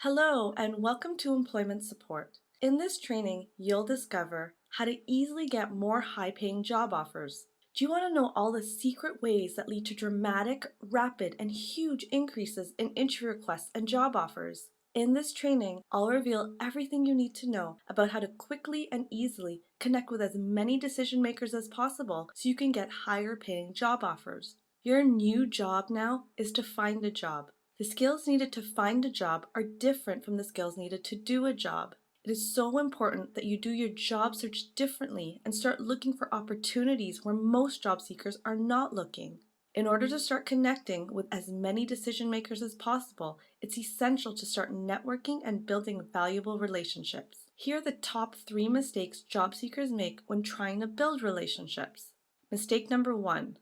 Hello, and welcome to Employment Support. In this training, you'll discover how to easily get more high paying job offers. Do you want to know all the secret ways that lead to dramatic, rapid, and huge increases in interview requests and job offers? In this training, I'll reveal everything you need to know about how to quickly and easily connect with as many decision makers as possible so you can get higher paying job offers. Your new job now is to find a job. The skills needed to find a job are different from the skills needed to do a job. It is so important that you do your job search differently and start looking for opportunities where most job seekers are not looking. In order to start connecting with as many decision makers as possible, it's essential to start networking and building valuable relationships. Here are the top 3 mistakes job seekers make when trying to build relationships. Mistake number 1.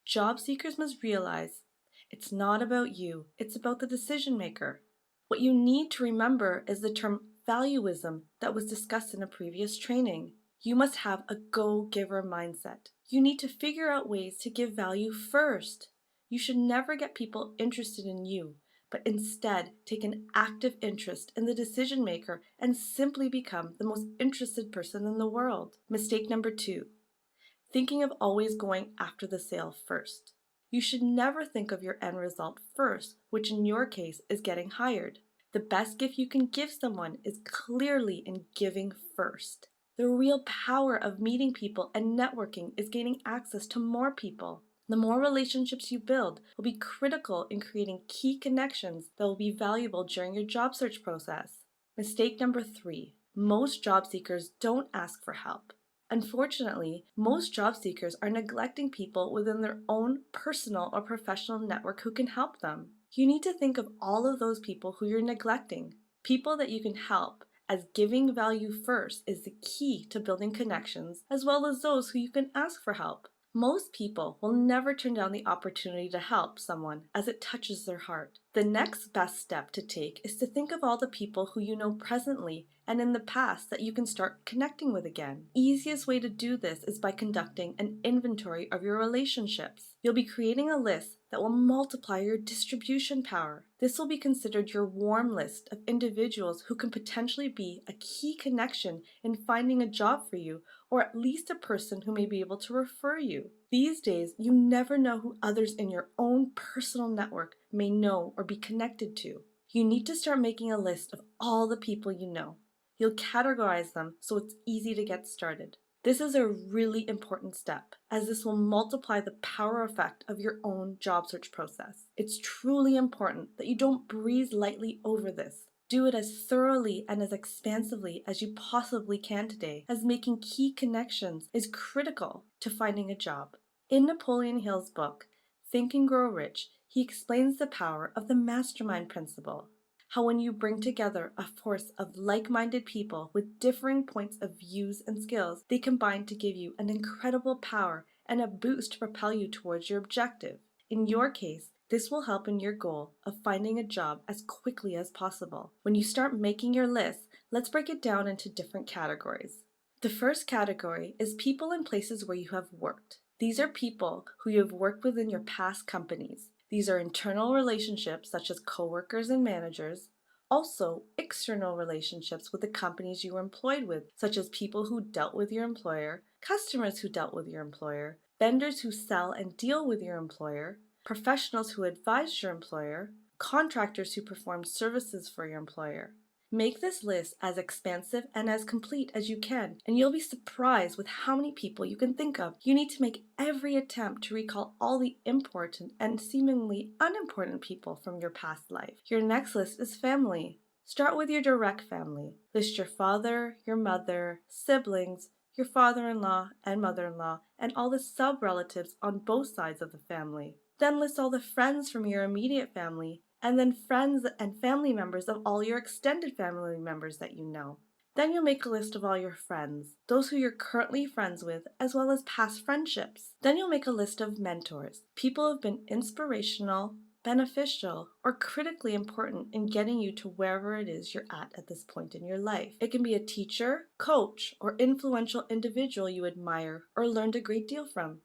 Job seekers must realize it's not about you, it's about the decision maker. What you need to remember is the term valuism that was discussed in a previous training. You must have a go-giver mindset. You need to figure out ways to give value first. You should never get people interested in you, but instead take an active interest in the decision maker and simply become the most interested person in the world. Mistake number 2. Thinking of always going after the sale first. You should never think of your end result first, which in your case is getting hired. The best gift you can give someone is clearly in giving first. The real power of meeting people and networking is gaining access to more people. The more relationships you build will be critical in creating key connections that will be valuable during your job search process. Mistake number 3. Most job seekers don't ask for help. Unfortunately, most job seekers are neglecting people within their own personal or professional network who can help them. You need to think of all of those people who you're neglecting. People that you can help, as giving value first is the key to building connections, as well as those who you can ask for help. Most people will never turn down the opportunity to help someone as it touches their heart. The next best step to take is to think of all the people who you know presently and in the past that you can start connecting with again. Easiest way to do this is by conducting an inventory of your relationships. You'll be creating a list that will multiply your distribution power. This will be considered your warm list of individuals who can potentially be a key connection in finding a job for you, or at least a person who may be able to refer you. These days, you never know who others in your own personal network may know or be connected to. You need to start making a list of all the people you know. You'll categorize them so it's easy to get started. This is a really important step, as this will multiply the power effect of your own job search process. It's truly important that you don't breeze lightly over this. Do it as thoroughly and as expansively as you possibly can today, as making key connections is critical to finding a job. In Napoleon Hill's book, Think and Grow Rich, he explains the power of the mastermind principle. How when you bring together a force of like-minded people with differing points of views and skills, they combine to give you an incredible power and a boost to propel you towards your objective. In your case, this will help in your goal of finding a job as quickly as possible. When you start making your list, let's break it down into different categories. The first category is people and places where you have worked. These are people who you have worked with in your past companies. These are internal relationships such as coworkers and managers, also external relationships with the companies you were employed with, such as people who dealt with your employer, customers who dealt with your employer, vendors who sell and deal with your employer, professionals who advise your employer, contractors who perform services for your employer. Make this list as expansive and as complete as you can, and you'll be surprised with how many people you can think of. You need to make every attempt to recall all the important and seemingly unimportant people from your past life. Your next list is family. Start with your direct family. List your father, your mother, siblings, your father-in-law and mother-in-law, and all the sub-relatives on both sides of the family. Then list all the friends from your immediate family, and then friends and family members of all your extended family members that you know. Then you'll make a list of all your friends, those who you're currently friends with, as well as past friendships. Then you'll make a list of mentors, people who have been inspirational, beneficial, or critically important in getting you to wherever it is you're at this point in your life. It can be a teacher, coach, or influential individual you admire or learned a great deal from.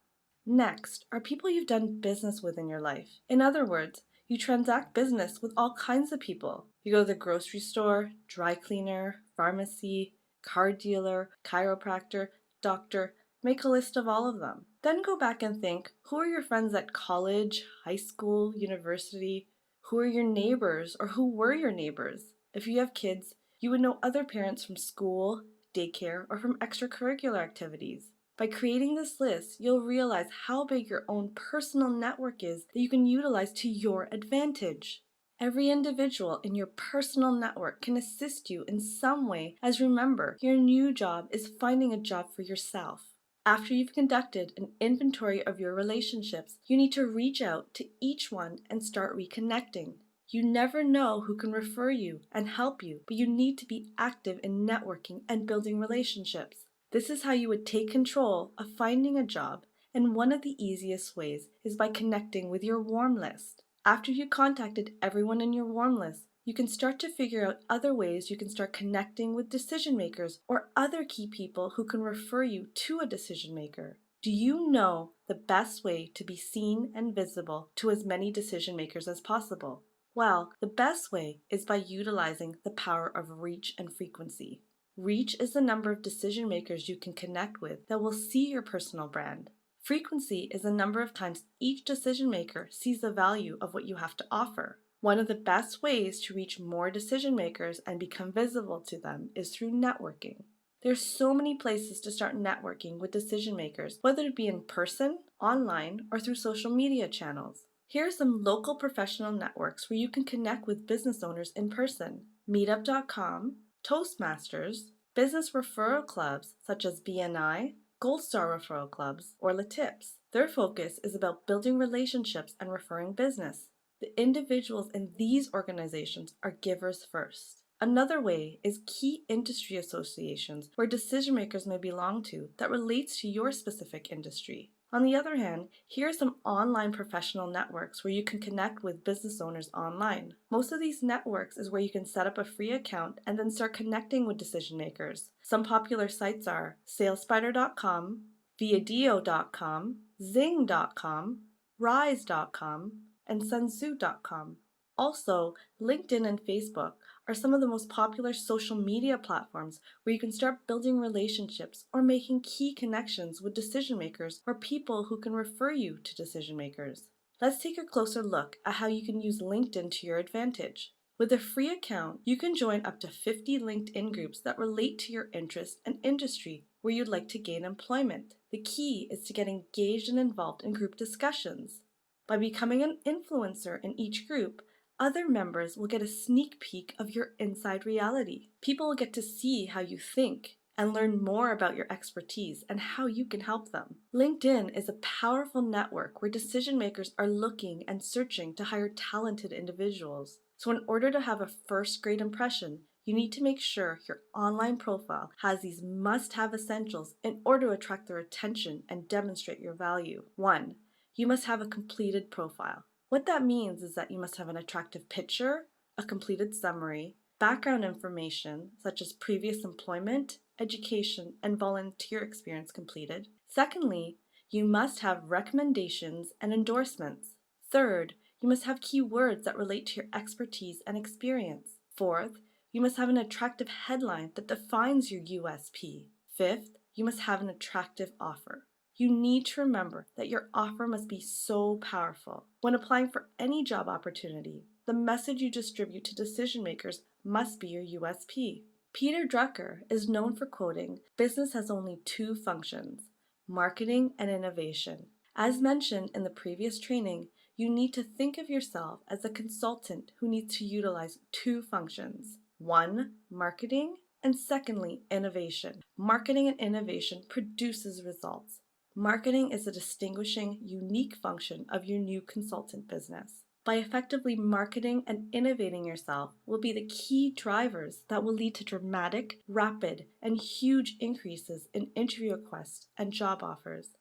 Next are people you've done business with in your life. In other words, You transact business with all kinds of people. You go to the grocery store, dry cleaner, pharmacy, car dealer, chiropractor, doctor, make a list of all of them. Then go back and think, who are your friends at college, high school, university? Who are your neighbors or who were your neighbors? If you have kids, you would know other parents from school, daycare, or from extracurricular activities. By creating this list, you'll realize how big your own personal network is that you can utilize to your advantage. Every individual in your personal network can assist you in some way, as remember, your new job is finding a job for yourself. After you've conducted an inventory of your relationships, you need to reach out to each one and start reconnecting. You never know who can refer you and help you, but you need to be active in networking and building relationships. This is how you would take control of finding a job, and one of the easiest ways is by connecting with your warm list. After you contacted everyone in your warm list, you can start to figure out other ways you can start connecting with decision makers or other key people who can refer you to a decision maker. Do you know the best way to be seen and visible to as many decision makers as possible? Well, the best way is by utilizing the power of reach and frequency. Reach is the number of decision makers you can connect with that will see your personal brand. Frequency is the number of times each decision maker sees the value of what you have to offer. One of the best ways to reach more decision makers and become visible to them is through networking. There's so many places to start networking with decision makers, whether it be in person, online, or through social media channels. Here are some local professional networks where you can connect with business owners in person: Meetup.com, Toastmasters, business referral clubs such as BNI, Gold Star Referral Clubs, or LaTips. Their focus is about building relationships and referring business. The individuals in these organizations are givers first. Another way is key industry associations where decision makers may belong to that relates to your specific industry. On the other hand, here are some online professional networks where you can connect with business owners online. Most of these networks is where you can set up a free account and then start connecting with decision makers. Some popular sites are SalesSpider.com, Viadio.com, Zing.com, Rise.com, and Sunsu.com. Also, LinkedIn and Facebook are some of the most popular social media platforms where you can start building relationships or making key connections with decision makers or people who can refer you to decision makers. Let's take a closer look at how you can use LinkedIn to your advantage. With a free account, you can join up to 50 LinkedIn groups that relate to your interest and industry where you'd like to gain employment. The key is to get engaged and involved in group discussions. By becoming an influencer in each group, other members will get a sneak peek of your inside reality. People will get to see how you think and learn more about your expertise and how you can help them. LinkedIn is a powerful network where decision makers are looking and searching to hire talented individuals. So in order to have a first great impression, you need to make sure your online profile has these must-have essentials in order to attract their attention and demonstrate your value. 1. You must have a completed profile. What that means is that you must have an attractive picture, a completed summary, background information such as previous employment, education, and volunteer experience completed. Secondly, you must have recommendations and endorsements. Third, you must have keywords that relate to your expertise and experience. Fourth, you must have an attractive headline that defines your USP. Fifth, you must have an attractive offer. You need to remember that your offer must be so powerful. When applying for any job opportunity, the message you distribute to decision makers must be your USP. Peter Drucker is known for quoting, "Business has only two functions, marketing and innovation." As mentioned in the previous training, you need to think of yourself as a consultant who needs to utilize two functions. 1. Marketing, and secondly, innovation. Marketing and innovation produces results. Marketing is a distinguishing, unique function of your new consultant business. By effectively marketing and innovating yourself will be the key drivers that will lead to dramatic, rapid, and huge increases in interview requests and job offers.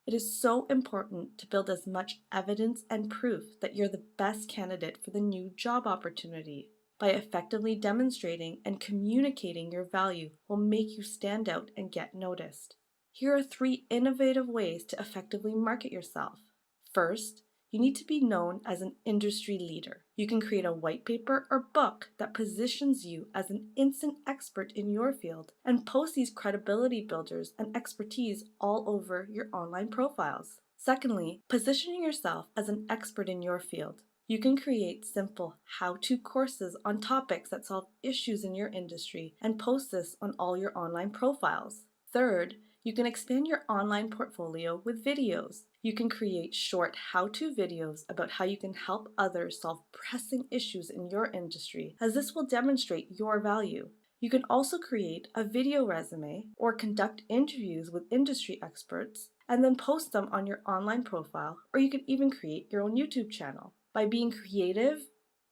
It is so important to build as much evidence and proof that you're the best candidate for the new job opportunity. By effectively demonstrating and communicating your value will make you stand out and get noticed. Here are 3 innovative ways to effectively market yourself. First, you need to be known as an industry leader. You can create a white paper or book that positions you as an instant expert in your field and post these credibility builders and expertise all over your online profiles. Secondly, positioning yourself as an expert in your field. You can create simple how-to courses on topics that solve issues in your industry and post this on all your online profiles. Third, you can expand your online portfolio with videos. You can create short how-to videos about how you can help others solve pressing issues in your industry, as this will demonstrate your value. You can also create a video resume or conduct interviews with industry experts and then post them on your online profile, or you can even create your own YouTube channel. By being creative,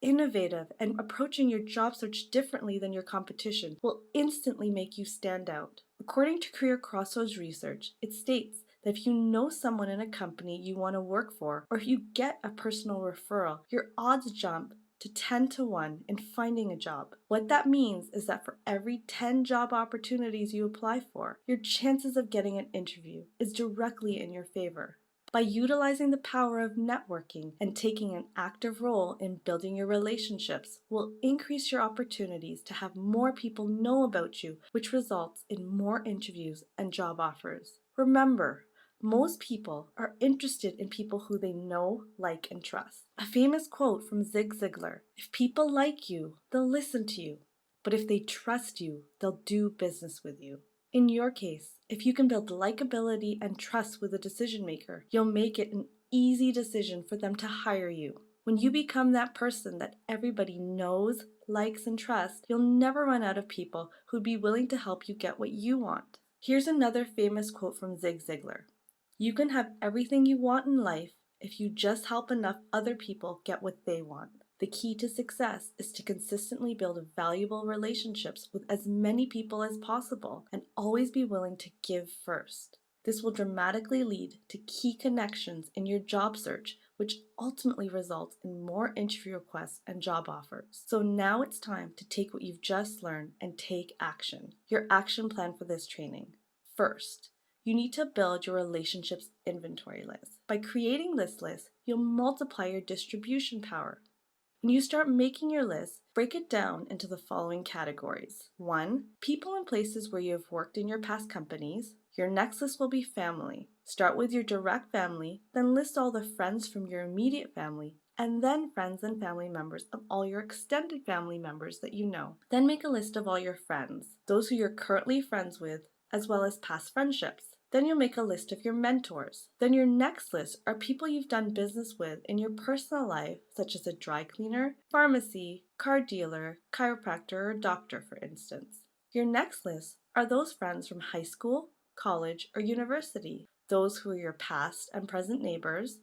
innovative, and approaching your job search differently than your competition will instantly make you stand out. According to Career Crossroads research, it states that if you know someone in a company you want to work for, or if you get a personal referral, your odds jump to 10 to 1 in finding a job. What that means is that for every 10 job opportunities you apply for, your chances of getting an interview is directly in your favor. By utilizing the power of networking and taking an active role in building your relationships will increase your opportunities to have more people know about you, which results in more interviews and job offers. Remember, most people are interested in people who they know, like, and trust. A famous quote from Zig Ziglar: "If people like you, they'll listen to you, but if they trust you, they'll do business with you." In your case, if you can build likability and trust with a decision maker, you'll make it an easy decision for them to hire you. When you become that person that everybody knows, likes, and trusts, you'll never run out of people who'd be willing to help you get what you want. Here's another famous quote from Zig Ziglar: "You can have everything you want in life if you just help enough other people get what they want." The key to success is to consistently build valuable relationships with as many people as possible and always be willing to give first. This will dramatically lead to key connections in your job search, which ultimately results in more interview requests and job offers. So now it's time to take what you've just learned and take action. Your action plan for this training. First, you need to build your relationships inventory list. By creating this list, you'll multiply your distribution power. When you start making your list, break it down into the following categories. 1. People and places where you have worked in your past companies. Your next list will be family. Start with your direct family, then list all the friends from your immediate family, and then friends and family members of all your extended family members that you know. Then make a list of all your friends, those who you're currently friends with, as well as past friendships. Then you'll make a list of your mentors. Then your next list are people you've done business with in your personal life, such as a dry cleaner, pharmacy, car dealer, chiropractor, or doctor, for instance. Your next list are those friends from high school, college, or university, those who are your past and present neighbors.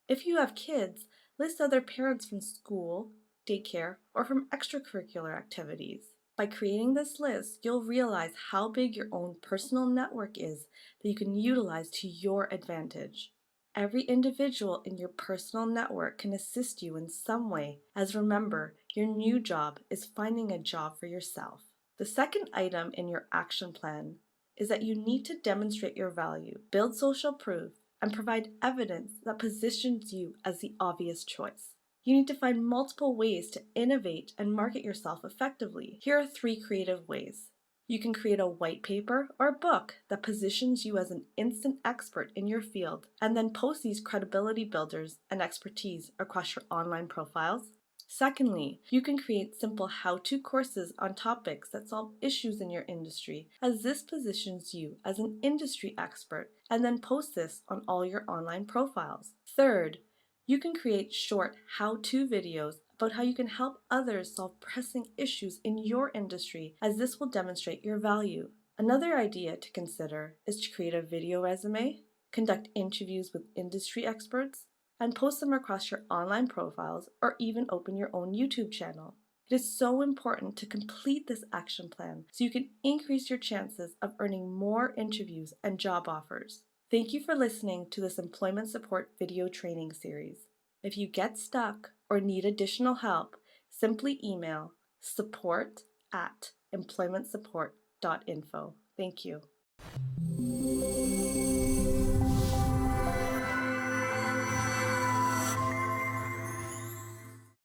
If you have kids, list other parents from school, daycare, or from extracurricular activities. By creating this list, you'll realize how big your own personal network is that you can utilize to your advantage. Every individual in your personal network can assist you in some way, as remember, your new job is finding a job for yourself. The second item in your action plan is that you need to demonstrate your value, build social proof, and provide evidence that positions you as the obvious choice. You need to find multiple ways to innovate and market yourself effectively. Here are 3 creative ways. You can create a white paper or book that positions you as an instant expert in your field and then post these credibility builders and expertise across your online profiles. Secondly, you can create simple how-to courses on topics that solve issues in your industry, as this positions you as an industry expert, and then post this on all your online profiles. Third, you can create short how-to videos about how you can help others solve pressing issues in your industry, as this will demonstrate your value. Another idea to consider is to create a video resume, conduct interviews with industry experts, and post them across your online profiles or even open your own YouTube channel. It is so important to complete this action plan so you can increase your chances of earning more interviews and job offers. Thank you for listening to this employment support video training series. If you get stuck or need additional help, simply email support@employmentsupport.info. Thank you.